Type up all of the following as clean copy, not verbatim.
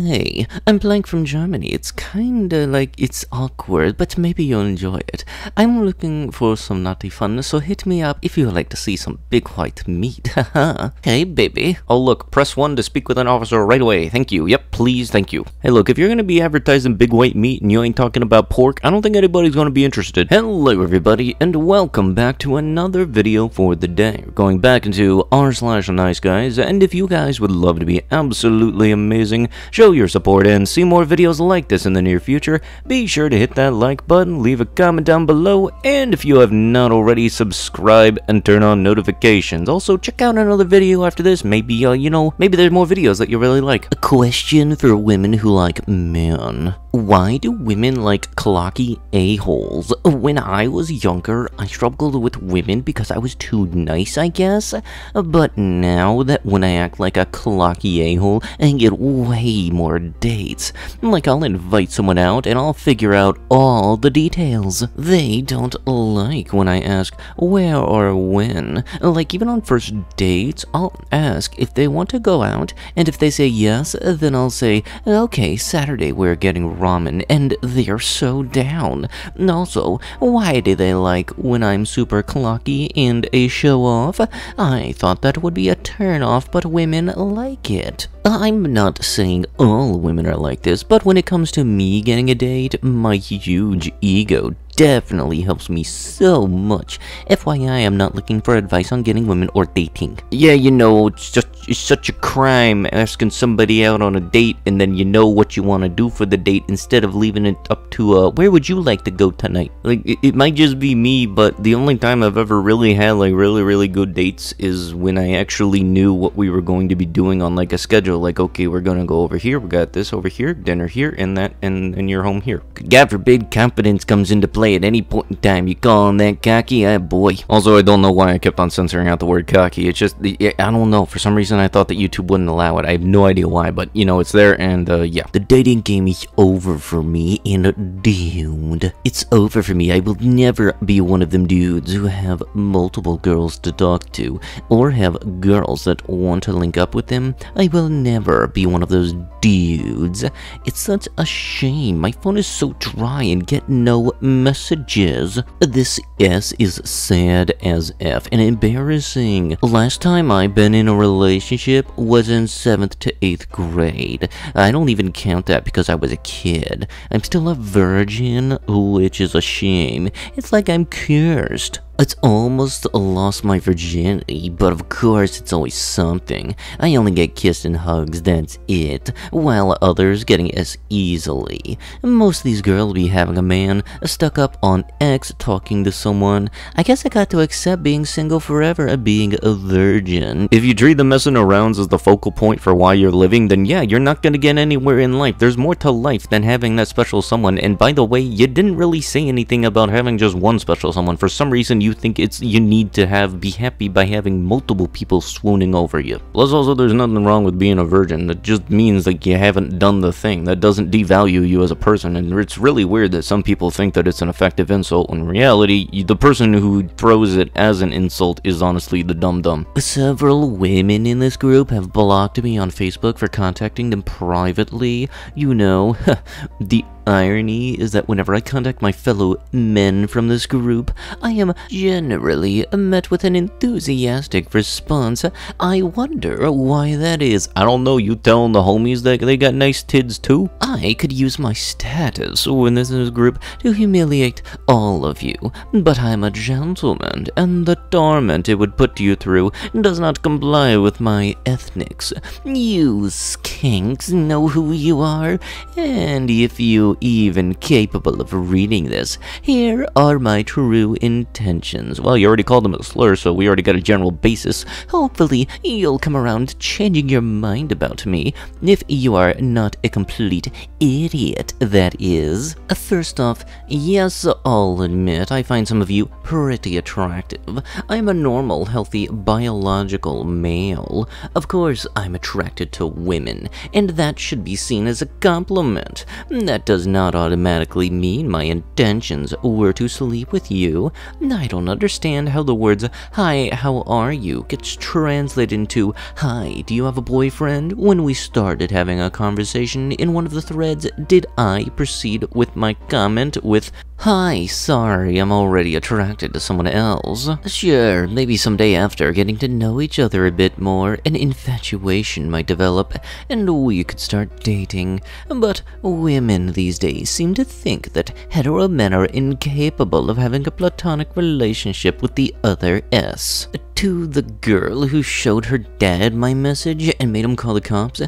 Hey, I'm playing from Germany. It's kinda like it's awkward, but maybe you'll enjoy it. I'm looking for some naughty fun, so hit me up if you'd like to see some big white meat. Haha. Hey, baby. Oh, look, press 1 to speak with an officer right away. Thank you. Yep, please, thank you. Hey, look, if you're gonna be advertising big white meat and you ain't talking about pork, I don't think anybody's gonna be interested. Hello, everybody, and welcome back to another video for the day. We're going back into r/niceguys, and if you guys would love to be absolutely amazing, show your support and see more videos like this in the near future, be sure to hit that like button, leave a comment down below, and if you have not already, subscribe and turn on notifications. Also, check out another video after this. Maybe, maybe there's more videos that you really like. A question for women who like men. Why do women like clocky a-holes? When I was younger, I struggled with women because I was too nice, I guess. But now that when I act like a clocky a-hole, I get way more dates. Like, I'll invite someone out and I'll figure out all the details. They don't like when I ask where or when. Like, even on first dates, I'll ask if they want to go out, and if they say yes, then I'll say, okay, Saturday we're getting ramen, and they're so down. Also, why do they like when I'm super clocky and a show-off? I thought that would be a turn-off, but women like it. I'm not saying all women are like this, but when it comes to me getting a date, my huge ego definitely helps me so much. FYI, I'm not looking for advice on getting women or dating. Yeah, it's such a crime asking somebody out on a date and then you know what you want to do for the date instead of leaving it up to, where would you like to go tonight? Like, it might just be me, but the only time I've ever really had, like, really good dates is when I actually knew what we were going to be doing on, like, a schedule. Like, okay, we're gonna go over here, we got this over here, dinner here, and that, and you're home here. God forbid confidence comes into play at any point in time. You calling that cocky? Ah, boy. Also, I don't know why I kept on censoring out the word cocky. It's just, I don't know. For some reason, I thought that YouTube wouldn't allow it. I have no idea why, but, it's there, and, yeah. The dating game is over for me, and dude, it's over for me. I will never be one of them dudes who have multiple girls to talk to, or have girls that want to link up with them. I will never be one of those dudes. It's such a shame. My phone is so dry and get no messages. This S is sad as F and embarrassing. Last time I've been in a relationship was in 7th to 8th grade. I don't even count that because I was a kid. I'm still a virgin, which is a shame. It's like I'm cursed. It's almost lost my virginity, but of course it's always something. I only get kissed and hugs, that's it, while others getting as easily. Most of these girls be having a man stuck up on X talking to someone. I guess I got to accept being single forever and being a virgin. If you treat the messing arounds as the focal point for why you're living, then yeah, you're not gonna get anywhere in life. There's more to life than having that special someone, and by the way, you didn't really say anything about having just one special someone. For some reason, you think you need to be happy by having multiple people swooning over you. Plus, also, there's nothing wrong with being a virgin. That just means that you haven't done the thing. That doesn't devalue you as a person, and it's really weird that some people think that it's an effective insult. In reality, the person who throws it as an insult is honestly the dum-dum. Several women in this group have blocked me on Facebook for contacting them privately. The irony is that whenever I contact my fellow men from this group, I am generally met with an enthusiastic response. I wonder why that is. I don't know, you telling the homies that they got nice tids too? I could use my status within this group to humiliate all of you, but I'm a gentleman, and the torment it would put you through does not comply with my ethics. You skanks know who you are, and if you even capable of reading this, here are my true intentions. Well, you already called them a slur, so we already got a general basis. Hopefully, you'll come around changing your mind about me, if you are not a complete idiot, that is. First off, yes, I'll admit I find some of you pretty attractive. I'm a normal, healthy, biological male. Of course, I'm attracted to women, and that should be seen as a compliment. That does does not automatically mean my intentions were to sleep with you. I don't understand how the words, "Hi, how are you?" gets translated into, "Hi, do you have a boyfriend?" When we started having a conversation in one of the threads, did I proceed with my comment with, "Hi, sorry, I'm already attracted to someone else"? Sure, maybe someday after getting to know each other a bit more, an infatuation might develop, and we could start dating. But women these days seem to think that hetero men are incapable of having a platonic relationship with the other S. To the girl who showed her dad my message and made him call the cops,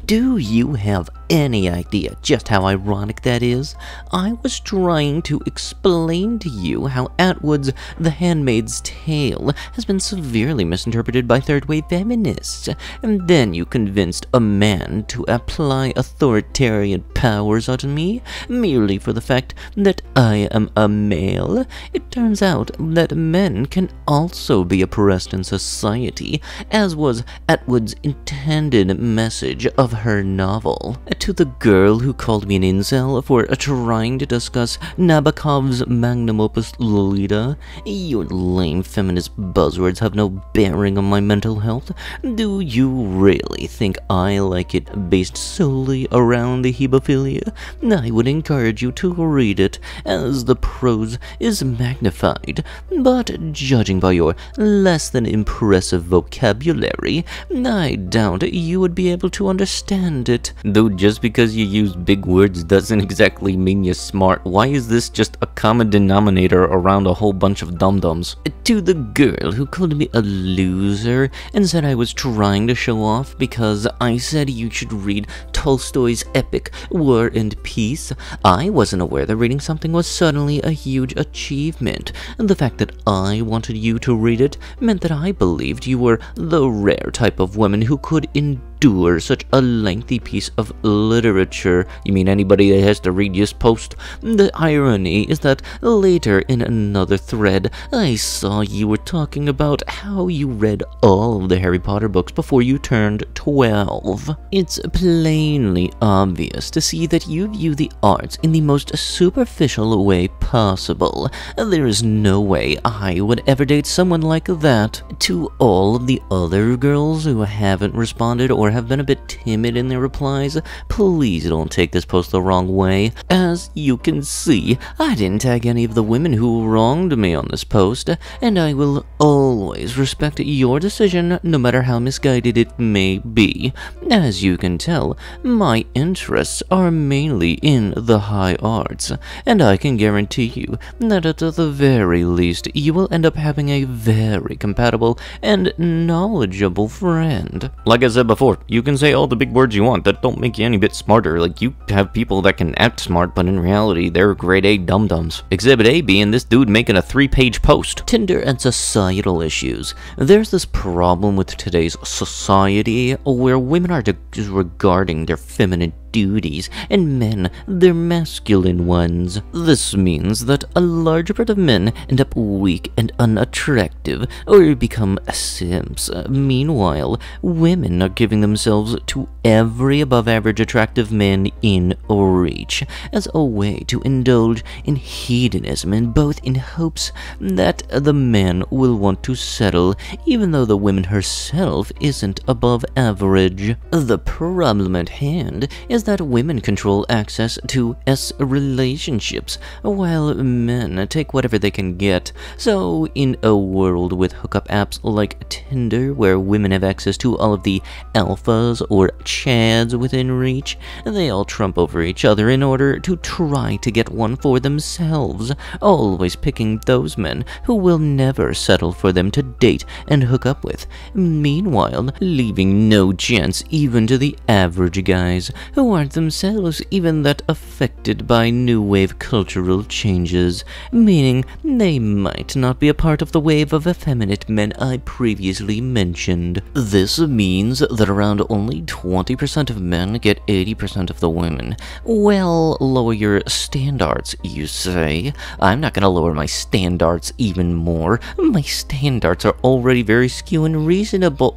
do you have any idea just how ironic that is? I was trying to explain to you how Atwood's The Handmaid's Tale has been severely misinterpreted by third-wave feminists, and then you convinced a man to apply authoritarian powers on me merely for the fact that I am a male. It turns out that men can also be oppressed in society, as was Atwood's intended message of her novel. To the girl who called me an incel for trying to discuss Nabokov's magnum opus Lolita, your lame feminist buzzwords have no bearing on my mental health. Do you really think I like it based solely around the hebophilia? I would encourage you to read it, as the prose is magnified, but judging by your less than impressive vocabulary, I doubt you would be able to understand it. Though just because you use big words doesn't exactly mean you're smart. Why is this just a common denominator around a whole bunch of dum-dums? To the girl who called me a loser and said I was trying to show off because I said you should read Tolstoy's epic War and Peace, I wasn't aware that reading something was suddenly a huge achievement. The fact that I wanted you to read it meant that I believed you were the rare type of woman who could endure such a lengthy piece of literature. You mean anybody that has to read this post? The irony is that later in another thread, I saw you were talking about how you read all of the Harry Potter books before you turned 12. It's plainly obvious to see that you view the arts in the most superficial way possible. There is no way I would ever date someone like that. To all of the other girls who haven't responded or have been a bit timid in their replies, please don't take this post the wrong way. As you can see, I didn't tag any of the women who wronged me on this post, and I will always respect your decision no matter how misguided it may be. As you can tell, my interests are mainly in the high arts, and I can guarantee you that at the very least you will end up having a very compatible and knowledgeable friend. Like I said before, you can say all the big words you want, that don't make you any bit smarter. Like, you have people that can act smart, but in reality, they're grade A dum-dums. Exhibit A being this dude making a 3-page post. Tinder and societal issues. There's this problem with today's society where women are disregarding their feminine duties, and men their masculine ones. This means that a large part of men end up weak and unattractive, or become simps. Meanwhile, women are giving themselves to every above-average attractive man in reach, as a way to indulge in hedonism, and both in hopes that the man will want to settle, even though the woman herself isn't above average. The problem at hand is that women control access to relationships, while men take whatever they can get. So, in a world with hookup apps like Tinder, where women have access to all of the alphas or chads within reach, they all trump over each other in order to try to get one for themselves, always picking those men who will never settle for them to date and hook up with. Meanwhile, leaving no chance even to the average guys, who aren't themselves even that affected by new wave cultural changes, meaning they might not be a part of the wave of effeminate men I previously mentioned. This means that around only 20% of men get 80% of the women. Well, lower your standards, you say? I'm not gonna lower my standards even more. My standards are already very skew and reasonable.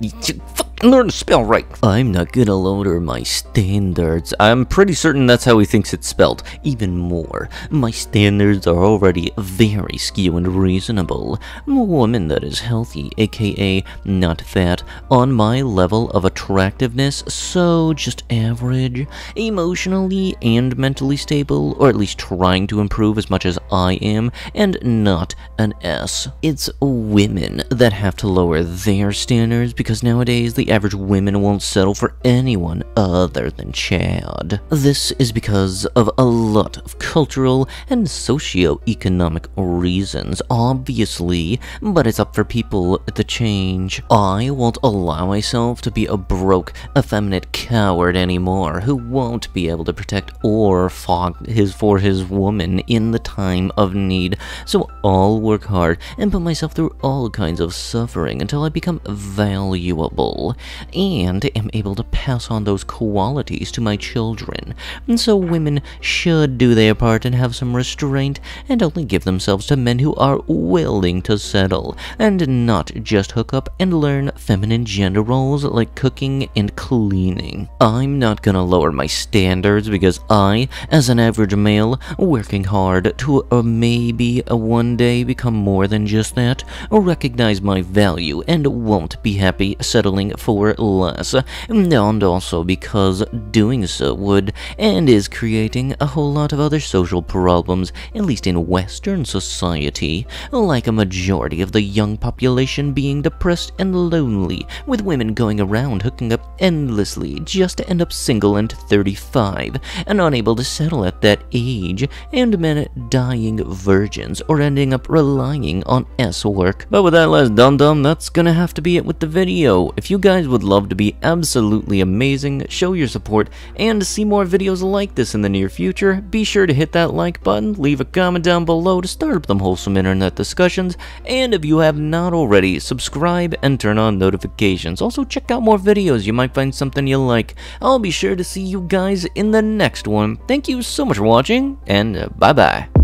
and learn to spell right. I'm not gonna lower my standards. I'm pretty certain that's how he thinks it's spelled. Even more, my standards are already very skew and reasonable. I'm a woman that is healthy, aka not fat, on my level of attractiveness, so just average, emotionally and mentally stable, or at least trying to improve as much as I am, and not an S. It's women that have to lower their standards because nowadays the average women won't settle for anyone other than Chad. This is because of a lot of cultural and socio-economic reasons, obviously, but it's up for people to change. I won't allow myself to be a broke, effeminate coward anymore who won't be able to protect or fight for his woman in the time of need, so I'll work hard and put myself through all kinds of suffering until I become valuable, and am able to pass on those qualities to my children. And so women should do their part and have some restraint, and only give themselves to men who are willing to settle, and not just hook up and learn feminine gender roles like cooking and cleaning. I'm not gonna lower my standards because I, as an average male, working hard to maybe one day become more than just that, recognize my value and won't be happy settling for less, and also because doing so would and is creating a whole lot of other social problems, at least in Western society, like a majority of the young population being depressed and lonely, with women going around hooking up endlessly just to end up single and 35, and unable to settle at that age, and men dying virgins or ending up relying on S-work. But with that last dum-dum, that's gonna have to be it with the video. If you guys would love to be absolutely amazing, show your support, and see more videos like this in the near future, be sure to hit that like button, leave a comment down below to start up some wholesome internet discussions, and if you have not already, subscribe and turn on notifications. Also check out more videos, you might find something you like. I'll be sure to see you guys in the next one. Thank you so much for watching, and bye bye.